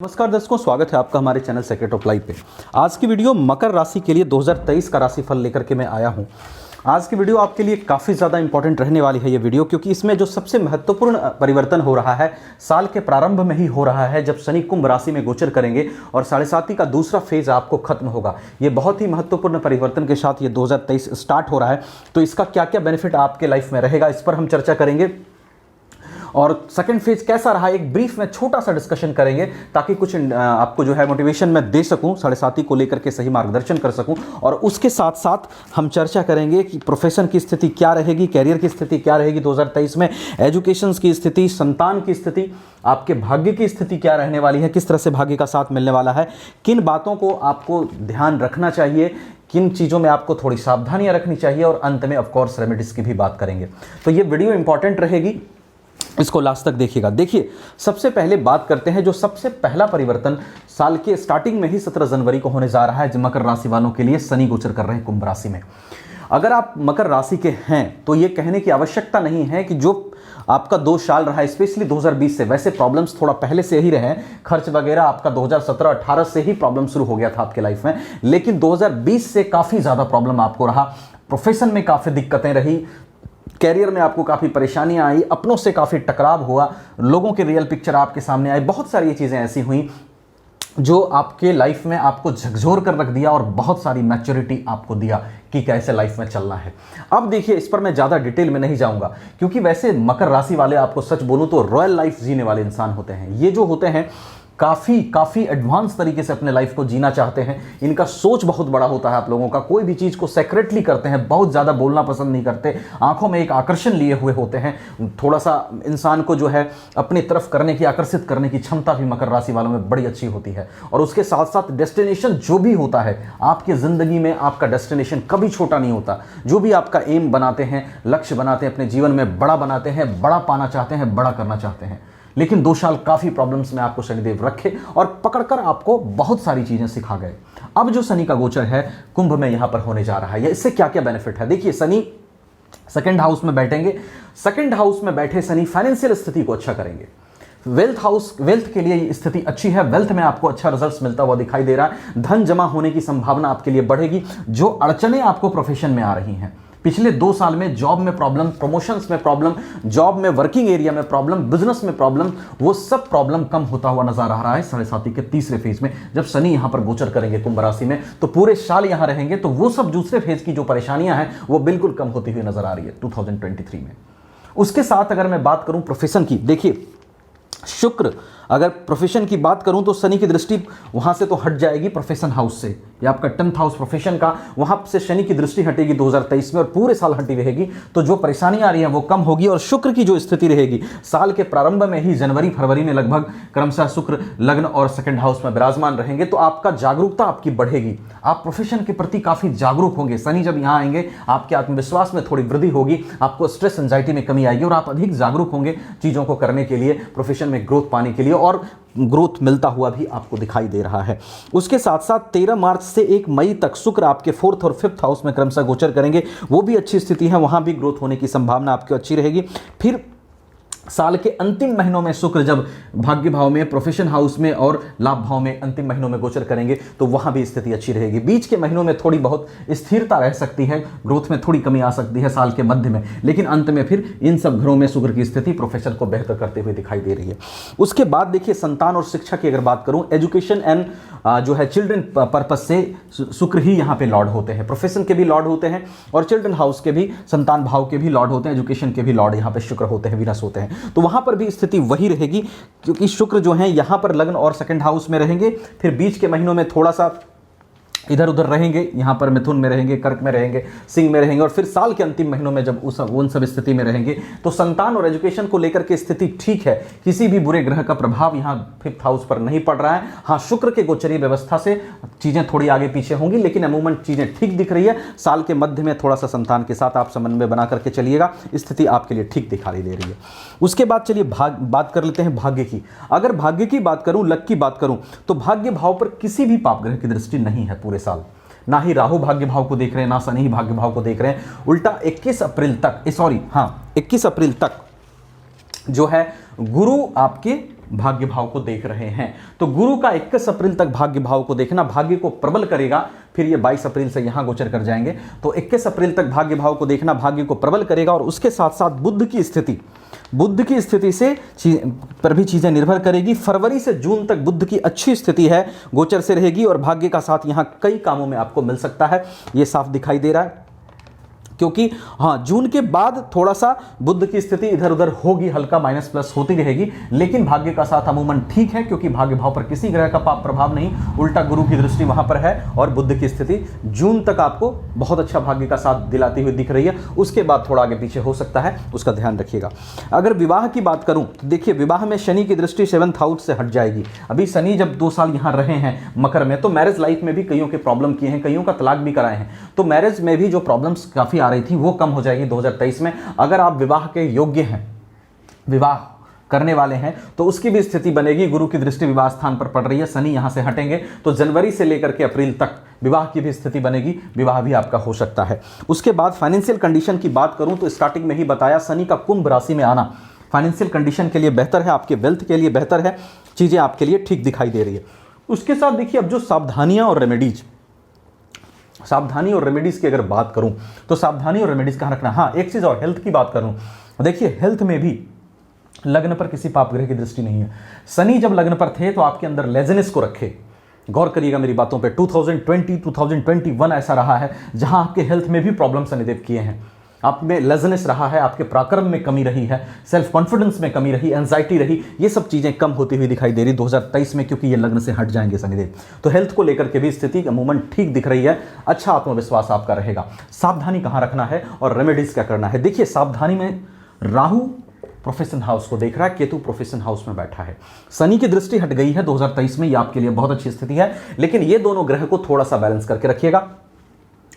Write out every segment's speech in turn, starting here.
नमस्कार दर्शकों, स्वागत है आपका हमारे चैनल सेक्रेट ऑफ लाइफ पे। आज की वीडियो मकर राशि के लिए 2023 का राशिफल लेकर के मैं आया हूं। आज की वीडियो आपके लिए काफ़ी ज़्यादा इंपॉर्टेंट रहने वाली है ये वीडियो, क्योंकि इसमें जो सबसे महत्वपूर्ण परिवर्तन हो रहा है साल के प्रारंभ में ही हो रहा है, जब शनि कुंभ राशि में गोचर करेंगे और 7.5 का दूसरा फेज आपको खत्म होगा। ये बहुत ही महत्वपूर्ण परिवर्तन के साथ ये 2023 स्टार्ट हो रहा है। तो इसका क्या क्या बेनिफिट आपके लाइफ में रहेगा, इस पर हम चर्चा करेंगे। और सेकंड फेज कैसा रहा, एक ब्रीफ में छोटा सा डिस्कशन करेंगे, ताकि कुछ आपको जो है मोटिवेशन मैं दे सकूं, 7.5 को लेकर के सही मार्गदर्शन कर सकूं। और उसके साथ साथ हम चर्चा करेंगे कि प्रोफेशन की स्थिति क्या रहेगी, कैरियर की स्थिति क्या रहेगी 2023 में, एजुकेशन की स्थिति, संतान की स्थिति, आपके भाग्य की स्थिति क्या रहने वाली है, किस तरह से भाग्य का साथ मिलने वाला है, किन बातों को आपको ध्यान रखना चाहिए, किन चीज़ों में आपको थोड़ी सावधानियां रखनी चाहिए, और अंत में ऑफकोर्स रेमेडीज की भी बात करेंगे। तो ये वीडियो इंपॉर्टेंट रहेगी, इसको लास्ट तक देखिएगा। देखिए, सबसे पहले बात करते हैं जो सबसे पहला परिवर्तन साल के स्टार्टिंग में ही 17 जनवरी को होने जा रहा है, जो मकर राशि वालों के लिए शनि गोचर कर रहे हैं कुंभ राशि में। अगर आप मकर राशि के हैं तो ये कहने की आवश्यकता नहीं है कि जो आपका 2 साल रहा है, स्पेशली 2020 से, वैसे प्रॉब्लम्स थोड़ा पहले से ही रहे, खर्च वगैरह आपका 2017-18 से ही प्रॉब्लम शुरू हो गया था आपके लाइफ में, लेकिन 2020 से काफ़ी ज़्यादा प्रॉब्लम आपको रहा। प्रोफेशन में काफ़ी दिक्कतें रही, कैरियर में आपको काफ़ी परेशानियां आई, अपनों से काफ़ी टकराव हुआ, लोगों के रियल पिक्चर आपके सामने आए, बहुत सारी चीज़ें ऐसी हुई जो आपके लाइफ में आपको झकझोर कर रख दिया और बहुत सारी मैच्योरिटी आपको दिया कि कैसे लाइफ में चलना है। अब देखिए, इस पर मैं ज़्यादा डिटेल में नहीं जाऊंगा, क्योंकि वैसे मकर राशि वाले, आपको सच बोलूं तो रॉयल लाइफ जीने वाले इंसान होते हैं। ये जो होते हैं काफ़ी एडवांस तरीके से अपने लाइफ को जीना चाहते हैं। इनका सोच बहुत बड़ा होता है आप लोगों का, कोई भी चीज़ को सेक्रेटली करते हैं, बहुत ज़्यादा बोलना पसंद नहीं करते, आंखों में एक आकर्षण लिए हुए होते हैं। थोड़ा सा इंसान को जो है अपनी तरफ करने की, आकर्षित करने की क्षमता भी मकर राशि वालों में बड़ी अच्छी होती है। और उसके साथ साथ डेस्टिनेशन जो भी होता है आपकी ज़िंदगी में, आपका डेस्टिनेशन कभी छोटा नहीं होता। जो भी आपका एम बनाते हैं, लक्ष्य बनाते हैं, अपने जीवन में बड़ा बनाते हैं, बड़ा पाना चाहते हैं, बड़ा करना चाहते हैं। लेकिन 2 साल काफ़ी प्रॉब्लम्स में आपको शनिदेव रखे और पकड़कर आपको बहुत सारी चीज़ें सिखा गए। अब जो शनि का गोचर है कुंभ में यहाँ पर होने जा रहा है, इससे क्या क्या बेनिफिट है। देखिए, शनि सेकंड हाउस में बैठेंगे। सेकंड हाउस में बैठे शनि फाइनेंशियल स्थिति को अच्छा करेंगे। वेल्थ के लिए स्थिति अच्छी है, वेल्थ में आपको अच्छा रिजल्ट्स मिलता हुआ दिखाई दे रहा है। धन जमा होने की संभावना आपके लिए बढ़ेगी। जो अड़चने आपको प्रोफेशन में आ रही हैं, पिछले 2 साल में जॉब में प्रॉब्लम, प्रमोशंस में प्रॉब्लम, जॉब में, वर्किंग एरिया में प्रॉब्लम, बिजनेस में प्रॉब्लम, वो सब प्रॉब्लम कम होता हुआ नजर आ रहा है 7.5 के तीसरे फेज में। जब शनि यहां पर गोचर करेंगे कुंभ राशि में, तो पूरे साल यहां रहेंगे, तो वो सब दूसरे फेज की जो परेशानियां हैं वो बिल्कुल कम होती हुई नजर आ रही है 2023 में। उसके साथ अगर मैं बात करूं प्रोफेशन की, देखिए शुक्र, अगर प्रोफेशन की बात करूं तो शनि की दृष्टि वहां से तो हट जाएगी प्रोफेशन हाउस से, या आपका 10th हाउस प्रोफेशन का, वहां से शनि की दृष्टि हटेगी 2023 में और पूरे साल हटी रहेगी। तो जो परेशानी आ रही है वो कम होगी। और शुक्र की जो स्थिति रहेगी साल के प्रारंभ में ही, जनवरी फरवरी में लगभग, क्रमशः शुक्र लग्न और सेकंड हाउस में विराजमान रहेंगे, तो आपका जागरूकता आपकी बढ़ेगी। आप प्रोफेशन के प्रति काफी जागरूक होंगे। शनि जब यहाँ आएंगे आपके आत्मविश्वास में थोड़ी वृद्धि होगी, आपको स्ट्रेस एंजाइटी में कमी आएगी और आप अधिक जागरूक होंगे चीजों को करने के लिए, प्रोफेशन में ग्रोथ पाने के लिए, और ग्रोथ मिलता हुआ भी आपको दिखाई दे रहा है। उसके साथ साथ 13 मार्च से 1 मई तक शुक्र आपके 4th और 5th हाउस में क्रमशः गोचर करेंगे। वो भी अच्छी स्थिति है, वहां भी ग्रोथ होने की संभावना आपकी अच्छी रहेगी। फिर साल के अंतिम महीनों में शुक्र जब भाग्य भाव में, प्रोफेशन हाउस में और लाभ भाव में अंतिम महीनों में गोचर करेंगे, तो वहां भी स्थिति अच्छी रहेगी। बीच के महीनों में थोड़ी बहुत स्थिरता रह सकती है, ग्रोथ में थोड़ी कमी आ सकती है साल के मध्य में, लेकिन अंत में फिर इन सब घरों में शुक्र की स्थिति प्रोफेशन को बेहतर करते हुए दिखाई दे रही है। उसके बाद देखिए, संतान और शिक्षा की अगर बात करूं, एजुकेशन एंड जो है चिल्ड्रन पर्पस से शुक्र ही यहाँ पे लॉर्ड होते हैं। प्रोफेशन के भी लॉर्ड होते हैं और चिल्ड्रन हाउस के भी, संतान भाव के भी लॉर्ड होते हैं, एजुकेशन के भी लॉर्ड यहाँ पे शुक्र होते हैं, वीनस होते हैं। तो वहां पर भी स्थिति वही रहेगी, क्योंकि शुक्र जो है यहां पर लग्न और सेकंड हाउस में रहेंगे। फिर बीच के महीनों में थोड़ा सा इधर उधर रहेंगे, यहाँ पर मिथुन में रहेंगे, कर्क में रहेंगे, सिंह में रहेंगे, और फिर साल के अंतिम महीनों में जब उन सब स्थिति में रहेंगे, तो संतान और एजुकेशन को लेकर के स्थिति ठीक है। किसी भी बुरे ग्रह का प्रभाव यहाँ 5th हाउस पर नहीं पड़ रहा है। हाँ, शुक्र के गोचरीय व्यवस्था से चीजें थोड़ी आगे पीछे होंगी, लेकिन अमूमन चीजें ठीक दिख रही है। साल के मध्य में थोड़ा सा संतान के साथ आप समन्वय बना करके चलिएगा, स्थिति आपके लिए ठीक दिखाई दे रही है। उसके बाद चलिए बात कर लेते हैं भाग्य की। अगर भाग्य की बात करूं, लक की बात करूं, तो भाग्य भाव पर किसी भी पाप ग्रह की दृष्टि नहीं है पूरे साल। ना ही राहु भाग्य भाव को देख रहे हैं, ना शनि ही भाग्य भाव को देख रहे हैं। उल्टा 21 अप्रैल तक जो है गुरु आपके भाग्य भाव को देख रहे हैं। तो गुरु का 21 अप्रैल तक भाग्य भाव को देखना, भाग्य को प्रबल करेगा, फिर ये 22 अप्रैल से यहां गोचर कर जाएंगे। तो 21 अप्रैल तक भाग्य भाव को देखना भाग्य को प्रबल करेगा, और उसके साथ साथ बुध की स्थिति से पर भी चीजें निर्भर करेगी। फरवरी से जून तक बुध की अच्छी स्थिति है, गोचर से रहेगी, और भाग्य का साथ यहां कई कामों में आपको मिल सकता है, ये साफ दिखाई दे रहा है। क्योंकि हाँ, जून के बाद थोड़ा सा बुध की स्थिति इधर उधर होगी, हल्का माइनस प्लस होती रहेगी, लेकिन भाग्य का साथ अमूमन ठीक है, क्योंकि भाग्य भाव पर किसी ग्रह का पाप प्रभाव नहीं, उल्टा गुरु की दृष्टि वहां पर है, और बुध की स्थिति जून तक आपको बहुत अच्छा भाग्य का साथ दिलाती हुई दिख रही है। उसके बाद थोड़ा आगे पीछे हो सकता है, उसका ध्यान रखिएगा। अगर विवाह की बात करूं तो देखिए, विवाह में शनि की दृष्टि 7th हाउस से हट जाएगी। अभी शनि जब 2 साल यहां रहे हैं मकर में, तो मैरिज लाइफ में भी कईयों के प्रॉब्लम किए हैं, कईयों का तलाक भी कराए हैं, तो मैरिज में भी जो प्रॉब्लम्स काफी आ रही थी वो कम हो जाएगी 2023 में। अगर आप विवाह के योग्य हैं, विवाह करने वाले हैं, तो उसकी भी स्थिति बनेगी। गुरु की दृष्टि विवाह स्थान पर पड़ रही है, शनि यहां से हटेंगे तो जनवरी से लेकर के अप्रैल तक विवाह की भी स्थिति बनेगी, विवाह भी आपका हो सकता है। उसके बाद फाइनेंशियल कंडीशन की बात करूं तो स्टार्टिंग में ही बताया, शनि का कुंभ राशि में आना फाइनेंशियल कंडीशन के लिए बेहतर है, आपके वेल्थ के लिए बेहतर है, चीजें आपके लिए ठीक दिखाई दे रही है। उसके साथ देखिए, अब जो सावधानियां और रेमेडीज, सावधानी और रेमेडीज की अगर बात करूं तो सावधानी और रेमेडीज कहां रखना। हाँ, एक चीज और, हेल्थ की बात करूं, देखिए हेल्थ में भी लग्न पर किसी पाप ग्रह की दृष्टि नहीं है। शनि जब लग्न पर थे तो आपके अंदर लेजनेस को रखे, गौर करिएगा मेरी बातों पे। 2020 2021 ऐसा रहा है जहां आपके हेल्थ में भी प्रॉब्लम शनिदेव किए हैं, आप में लेजनेस रहा है, आपके पराक्रम में कमी रही है, सेल्फ कॉन्फिडेंस में कमी रही, एंजाइटी रही, ये सब चीजें कम होती हुई दिखाई दे रही 2023 में, क्योंकि ये लग्न से हट जाएंगे शनिदेव। तो हेल्थ को लेकर के भी स्थिति अमूमन ठीक दिख रही है, अच्छा आत्मविश्वास आपका रहेगा। सावधानी कहां रखना है और रेमेडीज क्या करना है। देखिए, सावधानी में राहु प्रोफेशन हाउस को देख रहा है, केतु प्रोफेशन हाउस में बैठा है, शनि की दृष्टि हट गई है 2023 में, ये आपके लिए बहुत अच्छी स्थिति है, लेकिन ये दोनों ग्रह को थोड़ा सा बैलेंस करके रखिएगा।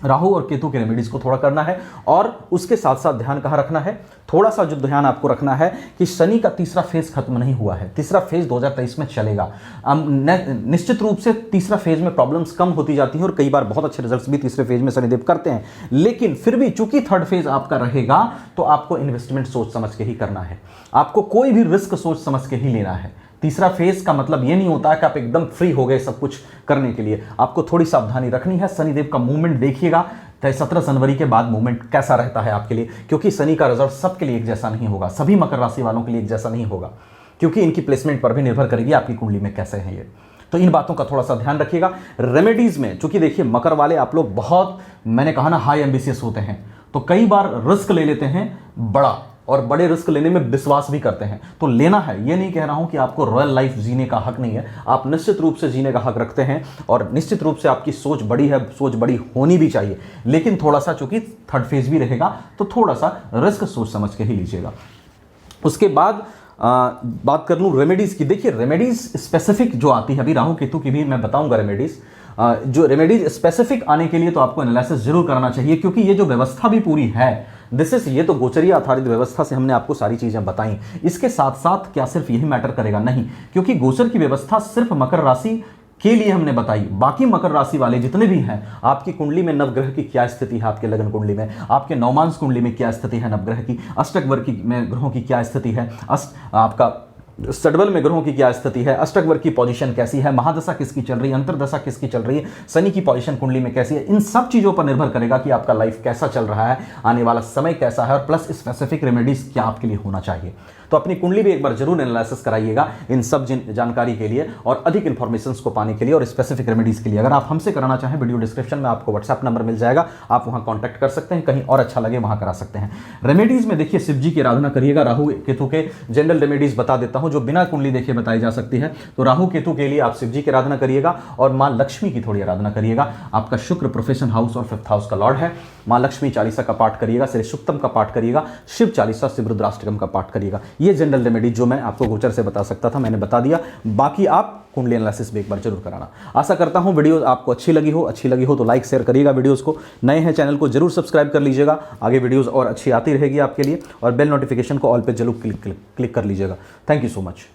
राहु और केतु के रेमेडीज को थोड़ा करना है, और उसके साथ साथ ध्यान कहां रखना है, थोड़ा सा जो ध्यान आपको रखना है कि शनि का तीसरा फेज खत्म नहीं हुआ है, तीसरा फेज 2023 में चलेगा। निश्चित रूप से तीसरा फेज में प्रॉब्लम्स कम होती जाती हैं, और कई बार बहुत अच्छे रिजल्ट्स भी तीसरे फेज में शनिदेव करते हैं, लेकिन फिर भी चूंकि थर्ड फेज आपका रहेगा तो आपको इन्वेस्टमेंट सोच समझ के ही करना है, आपको कोई भी रिस्क सोच समझ के ही लेना है। तीसरा फेज का मतलब ये नहीं होता कि आप एकदम फ्री हो गए सब कुछ करने के लिए, आपको थोड़ी सावधानी रखनी है। शनिदेव का मूवमेंट देखिएगा, 17 जनवरी के बाद मूवमेंट कैसा रहता है आपके लिए, क्योंकि शनि का रिजल्ट सबके लिए एक जैसा नहीं होगा, सभी मकर राशि वालों के लिए एक जैसा नहीं होगा, क्योंकि इनकी प्लेसमेंट पर भी निर्भर करेगी आपकी कुंडली में कैसे है ये। तो इन बातों का थोड़ा सा ध्यान रखिएगा। रेमेडीज में चूंकि देखिए, मकर वाले आप लोग बहुत, मैंने कहा ना, हाई एम्बिशियस होते हैं, तो कई बार रिस्क ले लेते हैं बड़ा, और बड़े रिस्क लेने में विश्वास भी करते हैं, तो लेना है। ये नहीं कह रहा हूं कि आपको रॉयल लाइफ जीने का हक नहीं है, आप निश्चित रूप से जीने का हक रखते हैं, और निश्चित रूप से आपकी सोच बड़ी है, सोच बड़ी होनी भी चाहिए, लेकिन थोड़ा सा चूंकि थर्ड फेज भी रहेगा तो थोड़ा सा रिस्क सोच समझ के ही लीजिएगा। उसके बाद बात कर लूं रेमेडीज की। देखिए, रेमेडीज स्पेसिफिक जो आती है, अभी राहु केतु की भी मैं बताऊंगा रेमेडीज, जो रेमेडीज स्पेसिफिक आने के लिए तो आपको एनालिसिस जरूर करना चाहिए, क्योंकि ये जो व्यवस्था भी पूरी है, ये तो गोचरीय आधारित व्यवस्था से हमने आपको सारी चीजें बताई। इसके साथ साथ क्या सिर्फ यही मैटर करेगा? नहीं, क्योंकि गोचर की व्यवस्था सिर्फ मकर राशि के लिए हमने बताई, बाकी मकर राशि वाले जितने भी हैं, आपकी कुंडली में नवग्रह की क्या स्थिति है, आपके लग्न कुंडली में, आपके नवमांश कुंडली में क्या स्थिति है नवग्रह की, अष्टक वर्ग की में ग्रहों की क्या स्थिति है, आपका षडबल में ग्रहों की क्या स्थिति है, अष्टक वर्ग की पोजीशन कैसी है, महादशा किसकी चल रही है, अंतरदशा किसकी चल रही है, शनि की पोजीशन कुंडली में कैसी है, इन सब चीजों पर निर्भर करेगा कि आपका लाइफ कैसा चल रहा है, आने वाला समय कैसा है, और प्लस स्पेसिफिक रेमेडीज क्या आपके लिए होना चाहिए। तो अपनी कुंडली भी एक बार जरूर एनालिसिस कराइएगा इन सब जानकारी के लिए, और अधिक इंफॉर्मेशन को पाने के लिए और स्पेसिफिक रेमेडीज के लिए। अगर आप हमसे कराना चाहें, वीडियो डिस्क्रिप्शन में आपको व्हाट्सएप नंबर मिल जाएगा, आप वहां कॉन्टैक्ट कर सकते हैं, कहीं और अच्छा लगे वहां करा सकते हैं। रेमेडीज में देखिए, शिव जी की आराधना करिएगा। राहु केतु के जनरल रेमेडीज बता देता हूं, जो बिना कुंडली देखे बताई जा सकती है। तो राहु केतु के लिए आप शिव जी की आराधना करिएगा, और मां लक्ष्मी की थोड़ी आराधना करिएगा। आपका शुक्र प्रोफेशन हाउस और 5th हाउस का लॉर्ड है। मां लक्ष्मी चालीसा का पाठ करिएगा, श्री सुक्तम का पाठ करिएगा, शिव चालीसा, शिव रुद्राष्टकम का पाठ करिएगा। ये जनरल रेमेडीज जो मैं आपको गोचर से बता सकता था मैंने बता दिया, बाकी आप कुंडली एनालिसिस भी एक बार जरूर कराना। आशा करता हूं वीडियो आपको अच्छी लगी हो तो लाइक शेयर करिएगा वीडियोस को। नए हैं चैनल को जरूर सब्सक्राइब कर लीजिएगा, आगे वीडियोस और अच्छी आती रहेगी आपके लिए, और बेल नोटिफिकेशन को ऑल पे जरूर क्लिक कर लीजिएगा। Thank you so much.